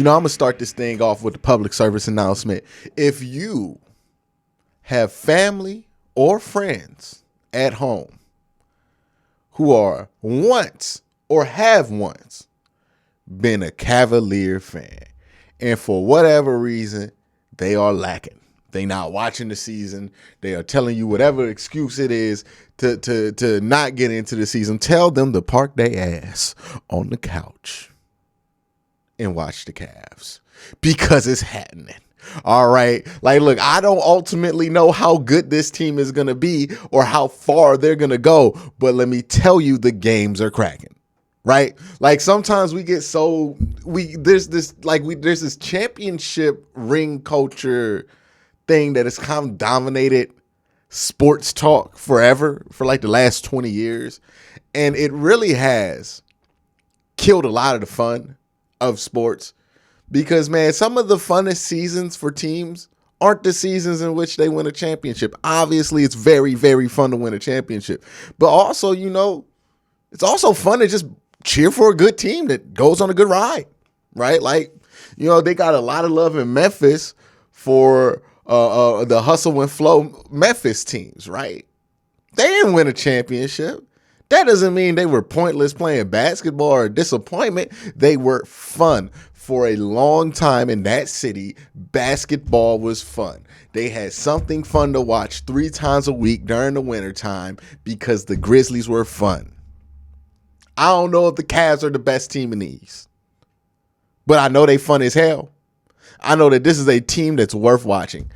I'm going to start this thing off with a public service announcement. If you have family or friends at home who are once or have once been a Cavalier fan, and for whatever reason, they are lacking. They not watching the season. They are telling you whatever excuse it is to not get into the season. Tell them to park their ass on the couch and watch the Cavs because it's happening. All right. Like, look, I don't ultimately know how good this team is going to be or how far they're going to go. But let me tell you, the games are cracking. Right. Like sometimes we get there's this championship ring culture thing that has kind of dominated sports talk forever for like the last 20 years. And it really has killed a lot of the fun of sports because, man, some of the funnest seasons for teams aren't the seasons in which they win a championship. Obviously, it's very, very fun to win a championship. But also, it's also fun to just cheer for a good team that goes on a good ride, right? Like, they got a lot of love in Memphis for the hustle and flow Memphis teams, right? They didn't win a championship. That doesn't mean they were pointless playing basketball or disappointment. They were fun. For a long time in that city, basketball was fun. They had something fun to watch 3 times a week during the wintertime because the Grizzlies were fun. I don't know if the Cavs are the best team in the East, but I know they fun as hell. I know that this is a team that's worth watching.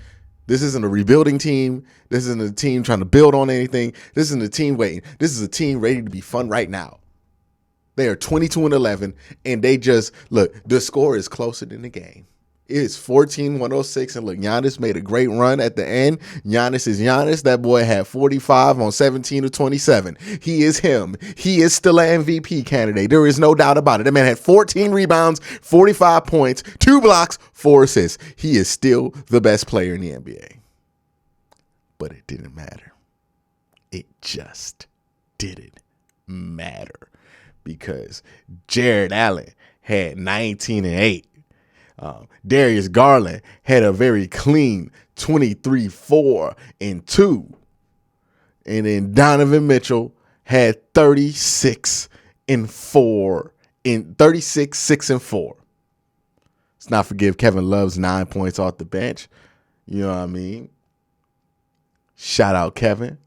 This isn't a rebuilding team. This isn't a team trying to build on anything. This isn't a team waiting. This is a team ready to be fun right now. They are 22-11, and they just, look, the score is closer than the game. It is 14-106, and look, Giannis made a great run at the end. Giannis is Giannis. That boy had 45 on 17 of 27. He is him. He is still an MVP candidate. There is no doubt about it. That man had 14 rebounds, 45 points, 2 blocks, 4 assists. He is still the best player in the NBA. But it didn't matter. It just didn't matter because Jared Allen had 19 and 8. Darius Garland had a very clean 23-4 and 2. And then Donovan Mitchell had 36 and 4 in 36, 6 and 4. Let's not forgive Kevin Love's 9 points off the bench. You know what I mean? Shout out Kevin.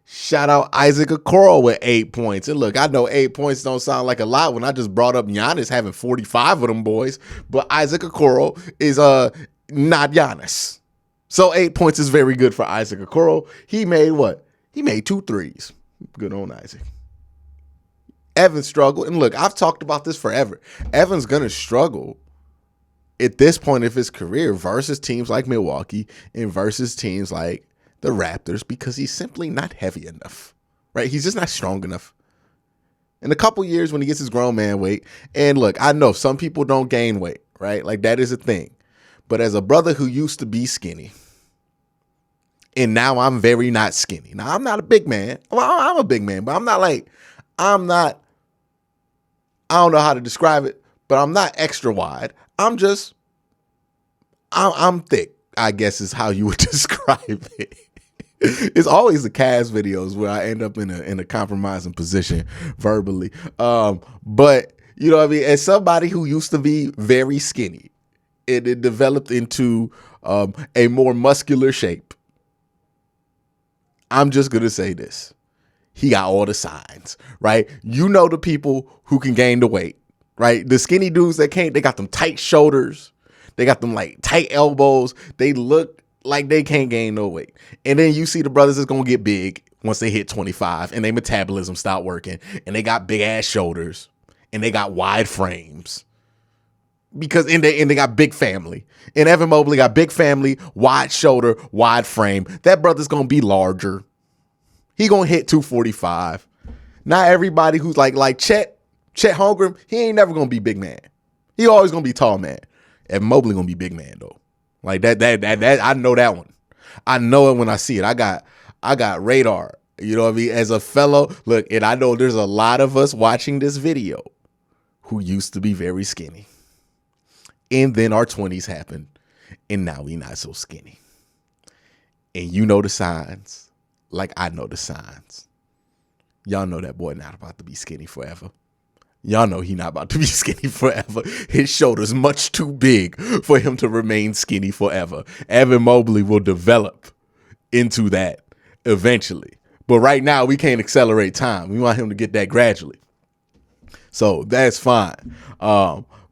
Shout out Isaac Okoro with 8 points. And look, I know 8 points don't sound like a lot when I just brought up Giannis having 45 of them boys, but Isaac Okoro is not Giannis. So 8 points is very good for Isaac Okoro. He made what? He made 2 threes. Good on Isaac. Evan struggled. And look, I've talked about this forever. Evan's going to struggle at this point of his career versus teams like Milwaukee and versus teams like the Raptors because he's simply not heavy enough, right? He's just not strong enough. In a couple years when he gets his grown man weight, and look, I know some people don't gain weight, right? Like that is a thing. But as a brother who used to be skinny, and now I'm very not skinny. Now, I'm not a big man. Well, I'm a big man, but I don't know how to describe it, but I'm not extra wide. I'm thick, I guess is how you would describe it. It's always the Cavs videos where I end up in a compromising position verbally. But you know what I mean? As somebody who used to be very skinny, it developed into a more muscular shape. I'm just going to say this. He got all the signs, right? You know the people who can gain the weight, right? The skinny dudes that can't, they got them tight shoulders. They got them like tight elbows. They look like they can't gain no weight. And then you see the brothers that's going to get big once they hit 25 and their metabolism stop working and they got big ass shoulders and they got wide frames because they got big family. And Evan Mobley got big family, wide shoulder, wide frame. That brother's going to be larger. He going to hit 245. Not everybody who's like Chet Holmgren, he ain't never going to be big man. He always going to be tall man. Evan Mobley going to be big man though. Like that, I know that one. I know it when I see it. I got radar. You know what I mean? As a fellow, look, and I know there's a lot of us watching this video who used to be very skinny. And then our 20s happened, and now we not so skinny. And you know the signs, like I know the signs. Y'all know that boy not about to be skinny forever. Y'all know he not about to be skinny forever. His shoulder's much too big for him to remain skinny forever. Evan Mobley will develop into that eventually. But right now, we can't accelerate time. We want him to get that gradually. So that's fine.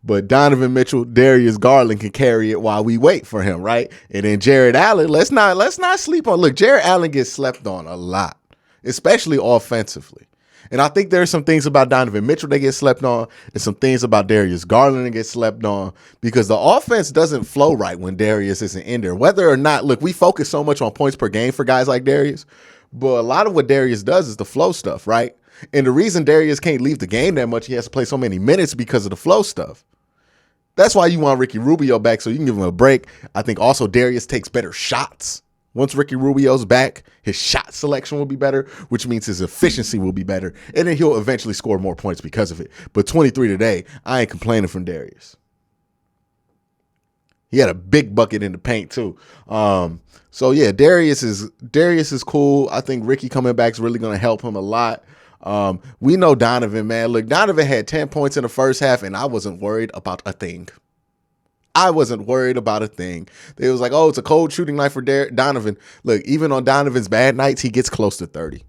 But Donovan Mitchell, Darius Garland can carry it while we wait for him, right? And then Jared Allen, let's not sleep on. Look, Jared Allen gets slept on a lot, especially offensively. And I think there's some things about Donovan Mitchell that get slept on and some things about Darius Garland that get slept on because the offense doesn't flow right when Darius isn't in there. Whether or not, look, we focus so much on points per game for guys like Darius, but a lot of what Darius does is the flow stuff, right? And the reason Darius can't leave the game that much, he has to play so many minutes because of the flow stuff. That's why you want Ricky Rubio back so you can give him a break. I think also Darius takes better shots. Once Ricky Rubio's back, his shot selection will be better, which means his efficiency will be better. And then he'll eventually score more points because of it. But 23 today, I ain't complaining from Darius. He had a big bucket in the paint too. So yeah, Darius is cool. I think Ricky coming back is really going to help him a lot. We know Donovan, man. Look, Donovan had 10 points in the first half, and I wasn't worried about a thing. I wasn't worried about a thing. It was like, oh, it's a cold shooting night for Donovan. Look, even on Donovan's bad nights, he gets close to 30.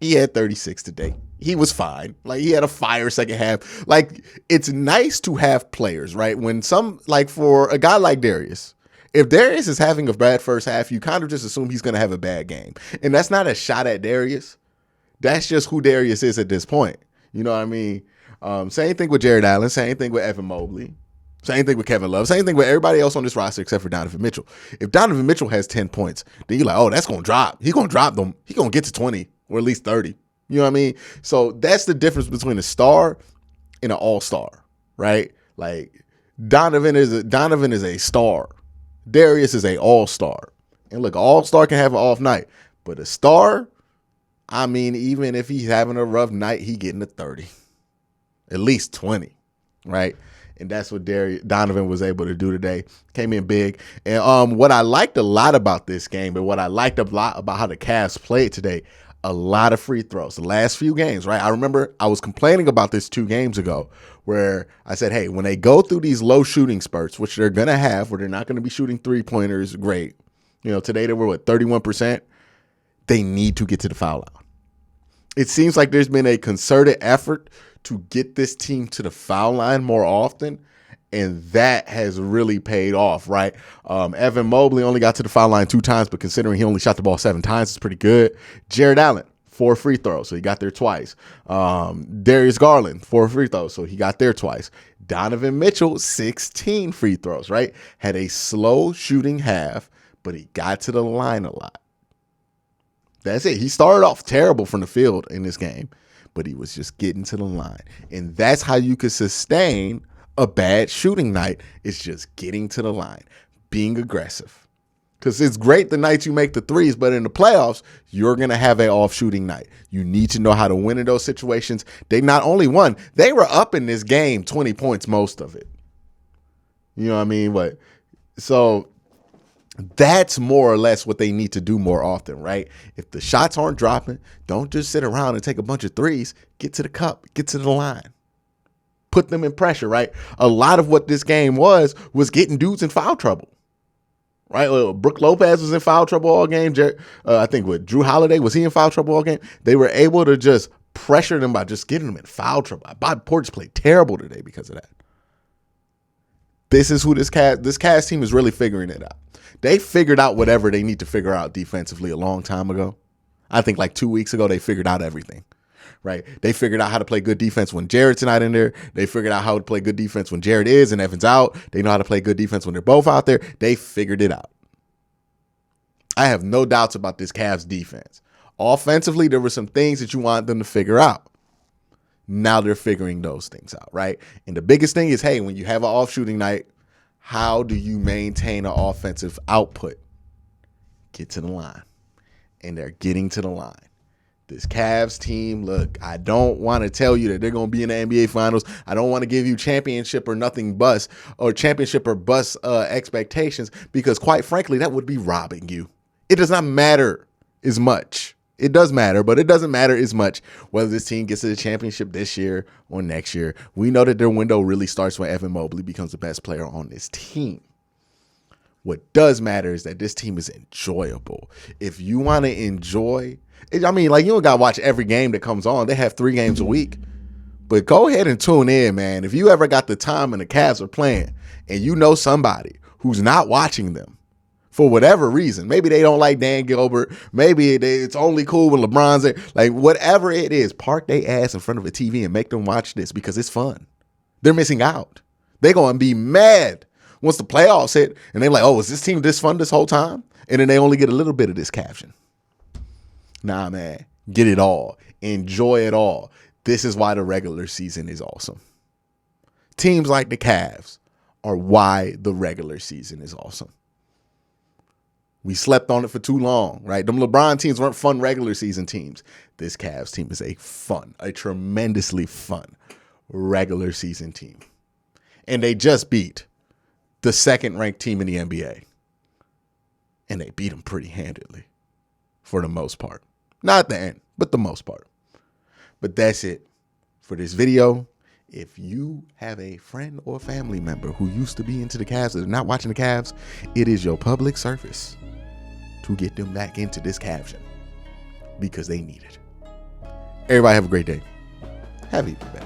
He had 36 today. He was fine. Like, he had a fire second half. Like, it's nice to have players, right? When for a guy like Darius, if Darius is having a bad first half, you kind of just assume he's going to have a bad game. And that's not a shot at Darius. That's just who Darius is at this point. You know what I mean? Same thing with Jared Allen. Same thing with Evan Mobley. Same thing with Kevin Love. Same thing with everybody else on this roster except for Donovan Mitchell. If Donovan Mitchell has 10 points, then you're like, oh, that's going to drop. He's going to drop them. He's going to get to 20 or at least 30. You know what I mean? So that's the difference between a star and an all-star, right? Like Donovan is a star. Darius is a all-star. And look, all-star can have an off night. But a star, I mean, even if he's having a rough night, he getting to 30. At least 20, right? And that's what Donovan was able to do today. Came in big. And what I liked a lot about this game and what I liked a lot about how the Cavs played today, a lot of free throws. The last few games, right? I remember I was complaining about this 2 games ago where I said, hey, when they go through these low shooting spurts, which they're going to have, where they're not going to be shooting three-pointers, great. You know, today they were, 31%? They need to get to the foul line. It seems like there's been a concerted effort to get this team to the foul line more often, and that has really paid off, right? Evan Mobley only got to the foul line 2 times, but considering he only shot the ball 7 times, it's pretty good. Jared Allen, 4 free throws, so he got there twice. Darius Garland, 4 free throws, so he got there twice. Donovan Mitchell, 16 free throws, right? Had a slow shooting half, but he got to the line a lot. That's it. He started off terrible from the field in this game, but he was just getting to the line. And that's how you could sustain a bad shooting night. It's just getting to the line, being aggressive. Because it's great the nights you make the threes, but in the playoffs, you're going to have an off shooting night. You need to know how to win in those situations. They not only won, they were up in this game 20 points most of it. You know what I mean? So that's more or less what they need to do more often, right? If the shots aren't dropping, don't just sit around and take a bunch of threes. Get to the cup, get to the line. Put them in pressure, right? A lot of what this game was getting dudes in foul trouble, right? Brook Lopez was in foul trouble all game. I think with Drew Holiday, was he in foul trouble all game? They were able to just pressure them by just getting them in foul trouble. Bobby Portis played terrible today because of that. This is who this Cavs team is really figuring it out. They figured out whatever they need to figure out defensively a long time ago. I think like 2 weeks ago, they figured out everything, right? They figured out how to play good defense when Jared's not in there. They figured out how to play good defense when Jared is and Evan's out. They know how to play good defense when they're both out there. They figured it out. I have no doubts about this Cavs defense. Offensively, there were some things that you want them to figure out. Now they're figuring those things out, right? And the biggest thing is, hey, when you have an off shooting night, how do you maintain an offensive output? Get to the line. And they're getting to the line. This Cavs team, look, I don't want to tell you that they're going to be in the NBA Finals. I don't want to give you championship or nothing bust or championship or bust expectations, because quite frankly, that would be robbing you. It does not matter as much. It does matter, but it doesn't matter as much whether this team gets to the championship this year or next year. We know that their window really starts when Evan Mobley becomes the best player on this team. What does matter is that this team is enjoyable. If you want to enjoy, I mean, like, you don't got to watch every game that comes on. They have 3 games a week. But go ahead and tune in, man. If you ever got the time and the Cavs are playing and you know somebody who's not watching them for whatever reason, maybe they don't like Dan Gilbert, maybe it's only cool when LeBron's there, like whatever it is, park their ass in front of a TV and make them watch this because it's fun. They're missing out. They're going to be mad once the playoffs hit and they're like, oh, is this team this fun this whole time? And then they only get a little bit of this caption. Nah, man, get it all. Enjoy it all. This is why the regular season is awesome. Teams like the Cavs are why the regular season is awesome. We slept on it for too long, right? Them LeBron teams weren't fun regular season teams. This Cavs team is a tremendously fun regular season team. And they just beat the second-ranked team in the NBA. And they beat them pretty handedly for the most part. Not the end, but the most part. But that's it for this video. If you have a friend or family member who used to be into the Cavs that are not watching the Cavs, it is your public service to get them back into this caption because they need it. Everybody have a great day. Have a good day.